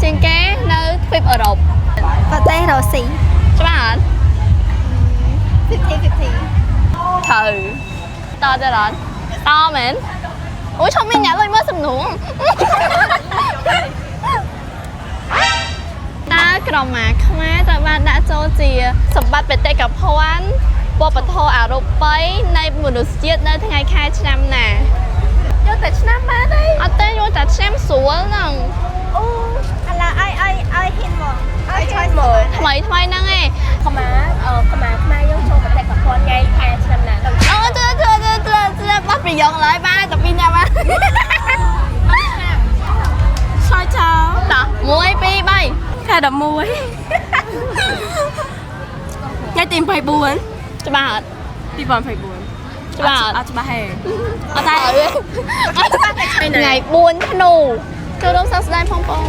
ជាងគេនៅទ្វីបអឺរ៉ុបប្រទេសរុស្ស៊ីច្បាស់អត់50-50ត្រូវតើទៅអត់តមែនអូយឈប់មានញ៉ាំលុយមើលសំណួរតើក្រមាខ្មែរត្រូវបានដាក់ចូលជាសម្បត្តិបេតិកភណ្ឌវប្បធម៌អរូបីនៃមនុស្សជាតិនៅថ្ងៃខែឆ្នាំណាយកតែឆ្នាំបានទេអត់ទេយកតែឆ្នាំស្រួលហ្នឹងអូឥឡូវឲ្យហ៊ានមកឲ្យឆ្លើយមើលថ្មីហ្នឹងឯងខ្មែរខ្មែរយើងចូលបេតិកភណ្ឌថ្ងៃខែឆ្នាំណាអូទៅបោះប្រយោគឡើយបានតែពីរនាក់បានឆ្លើយចោលតោះ1 2 3ខែ11ថ្ងៃទី24ច្បាស់អត់2024ច្បាស់អត់ច្បាស់ហេអត់តែថ្ងៃ4ធ្នូចូលរួមសួស្តីផងបង